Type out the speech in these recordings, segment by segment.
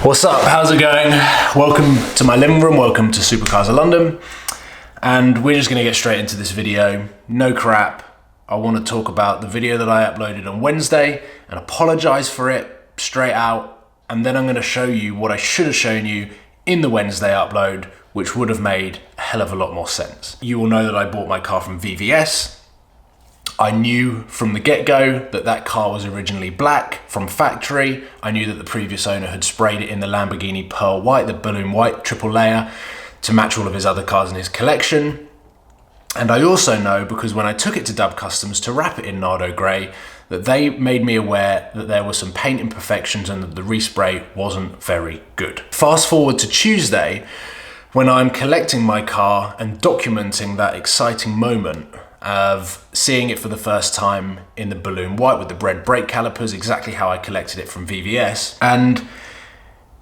What's up? How's it going? Welcome to my living room, welcome to Supercars of London. And we're just gonna get straight into this video. No crap. I want to talk about the video that I uploaded on Wednesday and apologize for it straight out. And then I'm gonna show you what I should have shown you in the Wednesday upload, which would have made a hell of a lot more sense. You will know that I bought my car from VVS. I knew from the get-go that that car was originally black from factory. I knew that the previous owner had sprayed it in the Lamborghini pearl white, the balloon white triple layer, to match all of his other cars in his collection. And I also know, because when I took it to Dub Customs to wrap it in Nardo Grey, that they made me aware that there were some paint imperfections and that the respray wasn't very good. Fast forward to Tuesday, when I'm collecting my car and documenting that exciting moment of seeing it for the first time in the balloon white with the red brake calipers, exactly how I collected it from VVS. And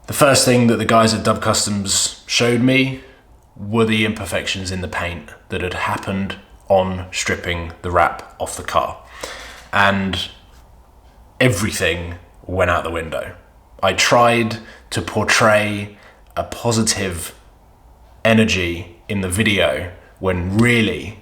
the first thing that the guys at Dub Customs showed me were the imperfections in the paint that had happened on stripping the wrap off the car. And everything went out the window. I tried to portray a positive energy in the video when really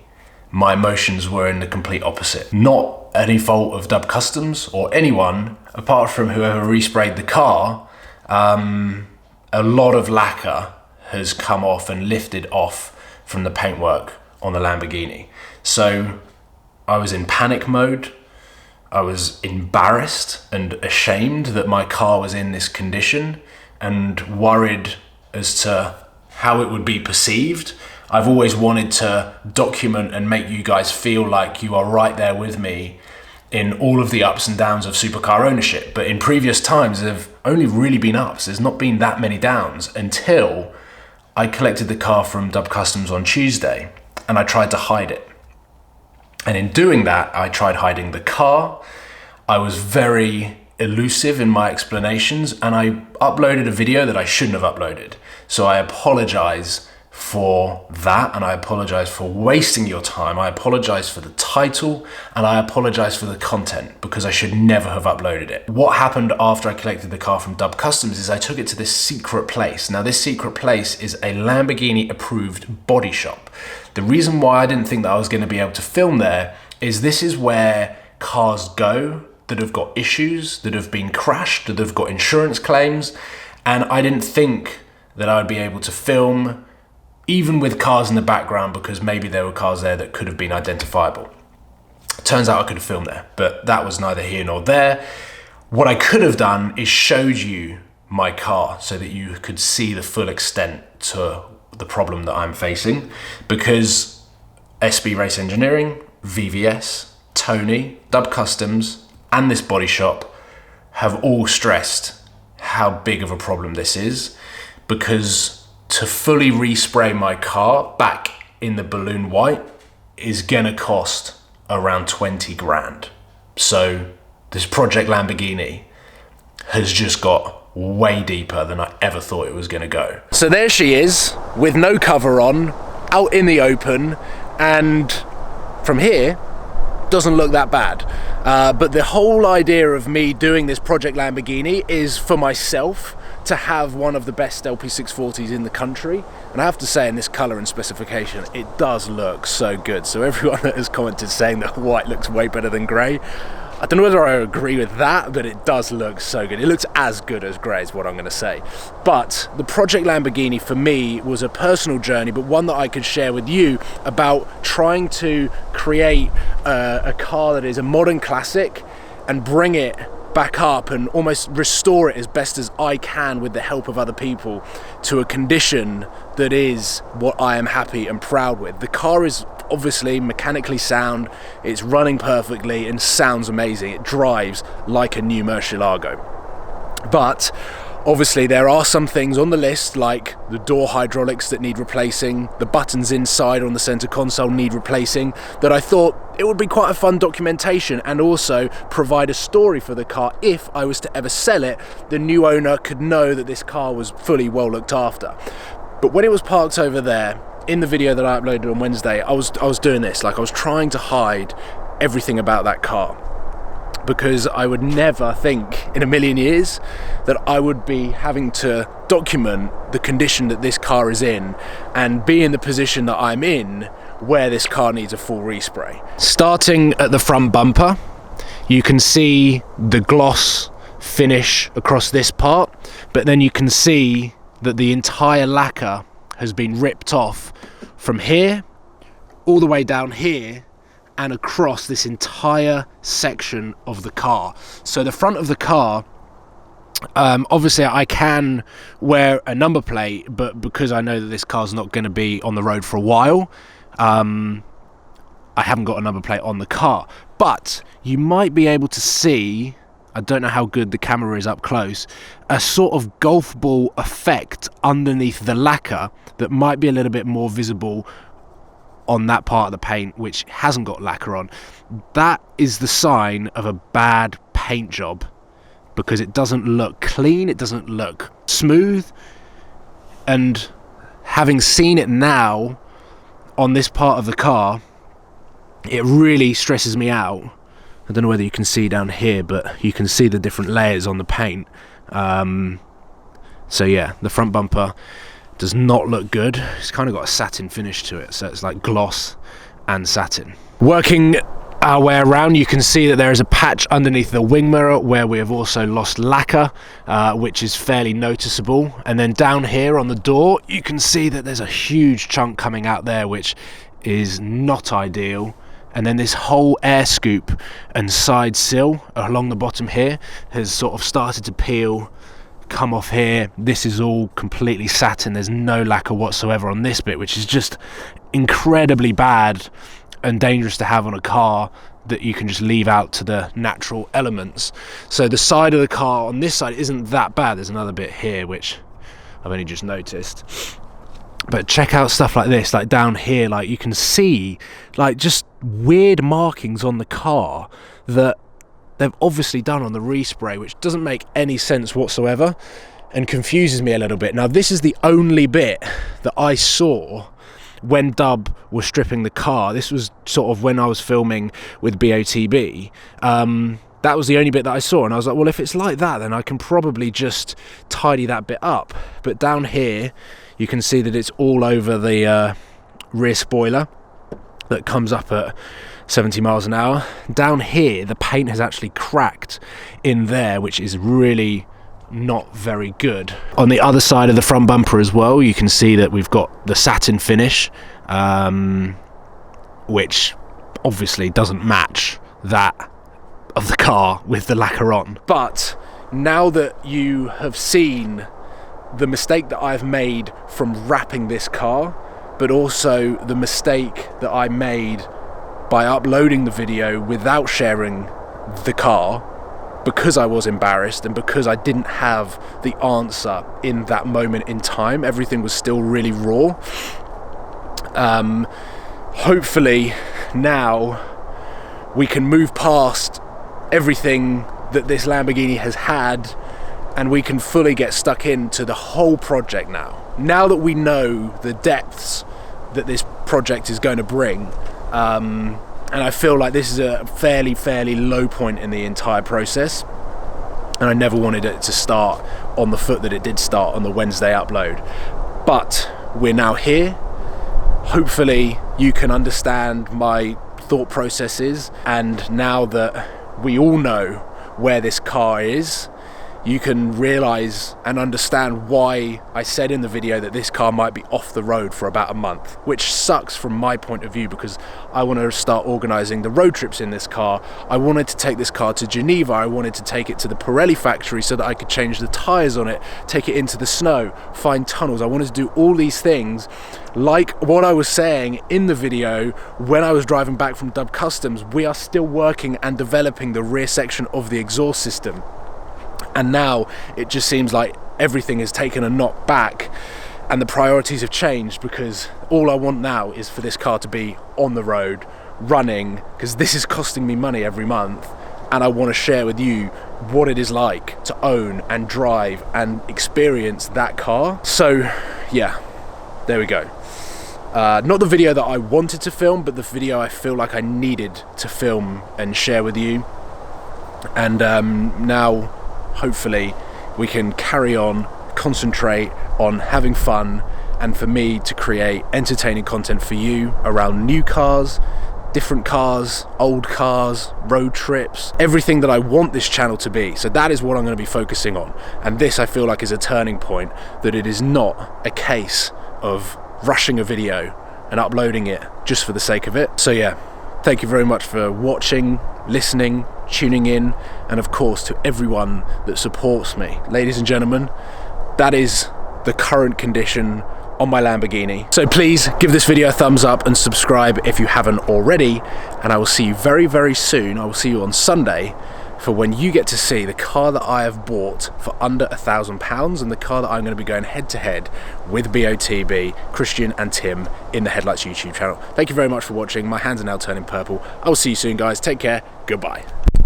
my emotions were in the complete opposite. Not any fault of Dub Customs or anyone, apart from whoever resprayed the car. A lot of lacquer has come off and lifted off from the paintwork on the Lamborghini. So I was in panic mode. I was embarrassed and ashamed that my car was in this condition and worried as to how it would be perceived. I've always wanted to document and make you guys feel like you are right there with me in all of the ups and downs of supercar ownership. But in previous times, there have only really been ups. There's not been that many downs until I collected the car from Dub Customs on Tuesday and I tried to hide it. And in doing that, I tried hiding the car. I was very elusive in my explanations and I uploaded a video that I shouldn't have uploaded. So I apologize for that, and I apologize for wasting your time. I apologize for the title, and I apologize for the content, because I should never have uploaded it. What happened after I collected the car from Dub Customs is I took it to this secret place. Now, this secret place is a Lamborghini approved body shop. The reason why I didn't think that I was going to be able to film there is this is where cars go that have got issues, that have been crashed, that have got insurance claims, and I didn't think that I would be able to film even with cars in the background, because maybe there were cars there that could have been identifiable. Turns out I could have filmed there, but that was neither here nor there. What I could have done is showed you my car so that you could see the full extent to the problem that I'm facing, because SB Race Engineering, VVS, Tony, Dub Customs, and this body shop have all stressed how big of a problem this is, because to fully respray my car back in the balloon white is gonna cost around 20 grand. So this project Lamborghini has just got way deeper than I ever thought it was gonna go. So there she is, with no cover on, out in the open, and from here, doesn't look that bad. But the whole idea of me doing this project Lamborghini is for myself to have one of the best LP640s in the country. And I have to say, in this color and specification, it does look so good. So everyone that has commented saying that white looks way better than gray, I don't know whether I agree with that, but it does look so good. It looks as good as grey is what I'm gonna say. But the project Lamborghini for me was a personal journey, but one that I could share with you about trying to create a car that is a modern classic and bring it back up and almost restore it as best as I can with the help of other people to a condition that is what I am happy and proud with. The car is obviously mechanically sound, it's running perfectly and sounds amazing. It drives like a new Murcielago. But obviously there are some things on the list, like the door hydraulics that need replacing, the buttons inside on the center console need replacing, that I thought it would be quite a fun documentation and also provide a story for the car. If I was to ever sell it, the new owner could know that this car was fully well looked after. But when it was parked over there, in the video that I uploaded on Wednesday, I was doing this, like I was trying to hide everything about that car. because I would never think in a million years that I would be having to document the condition that this car is in and be in the position that I'm in where this car needs a full respray. Starting at the front bumper, you can see the gloss finish across this part, but then you can see that the entire lacquer has been ripped off from here all the way down here and across this entire section of the car. So the front of the car, obviously I can wear a number plate, but because I know that this car's not going to be on the road for a while, I haven't got a number plate on the car. But you might be able to see, I don't know how good the camera is up close, a sort of golf ball effect underneath the lacquer that might be a little bit more visible on that part of the paint which hasn't got lacquer on. That is the sign of a bad paint job, because it doesn't look clean, it doesn't look smooth. And having seen it now on this part of the car, it really stresses me out. I don't know whether you can see down here, but you can see the different layers on the paint. So yeah, the front bumper does not look good. It's kind of got a satin finish to it, so it's like gloss and satin. Working our way around, you can see that there is a patch underneath the wing mirror where we have also lost lacquer, which is fairly noticeable. And then down here on the door, you can see that there's a huge chunk coming out there, which is not ideal. And then this whole air scoop and side sill along the bottom here has sort of started to peel, come off here. This is all completely satin. There's no lacquer whatsoever on this bit, which is just incredibly bad and dangerous to have on a car that you can just leave out to the natural elements. So the side of the car on this side isn't that bad. There's another bit here which I've only just noticed. But check out stuff like this, like down here, like you can see like just weird markings on the car that they've obviously done on the respray, which doesn't make any sense whatsoever and confuses me a little bit. Now, this is the only bit that I saw when Dub was stripping the car. This was sort of when I was filming with BOTB. That was the only bit that I saw, and I was like, well, if it's like that, then I can probably just tidy that bit up. But down here, you can see that it's all over the rear spoiler that comes up at 70 miles an hour. Down here, the paint has actually cracked in there, which is really not very good. On the other side of the front bumper as well, you can see that we've got the satin finish, which obviously doesn't match that of the car with the lacquer on. But now that you have seen the mistake that I've made from wrapping this car, but also the mistake that I made by uploading the video without sharing the car, because I was embarrassed and because I didn't have the answer in that moment in time, everything was still really raw. Hopefully now we can move past everything that this Lamborghini has had, and we can fully get stuck into the whole project now. Now that we know the depths that this project is going to bring, and I feel like this is a fairly low point in the entire process, and I never wanted it to start on the foot that it did start on the Wednesday upload. But we're now here. Hopefully you can understand my thought processes, and now that we all know where this car is, you can realise and understand why I said in the video that this car might be off the road for about a month, which sucks from my point of view because I want to start organising the road trips in this car. I wanted to take this car to Geneva. I wanted to take it to the Pirelli factory so that I could change the tyres on it, take it into the snow, find tunnels. I wanted to do all these things, like what I was saying in the video when I was driving back from Dub Customs. We are still working and developing the rear section of the exhaust system. And now it just seems like everything has taken a knock back and the priorities have changed, because all I want now is for this car to be on the road, running, because this is costing me money every month, and I want to share with you what it is like to own and drive and experience that car. So yeah, there we go. Not the video that I wanted to film, but the video I feel like I needed to film and share with you. And now hopefully we can carry on, concentrate on having fun, and for me to create entertaining content for you around new cars, different cars, old cars, road trips, everything that I want this channel to be. So that is what I'm going to be focusing on. And this I feel like is a turning point, that it is not a case of rushing a video and uploading it just for the sake of it. So yeah, thank you very much for watching, listening, tuning in, and of course to everyone that supports me. Ladies and gentlemen, that is the current condition on my Lamborghini. So please give this video a thumbs up and subscribe if you haven't already, and I will see you very, very soon. I will see you on Sunday for when you get to see the car that I have bought for under £1,000 and the car that I'm going to be going head to head with BOTB, Christian and Tim, in the Headlights YouTube channel. Thank you very much for watching. My hands are now turning purple. I will see you soon, guys. Take care. Goodbye.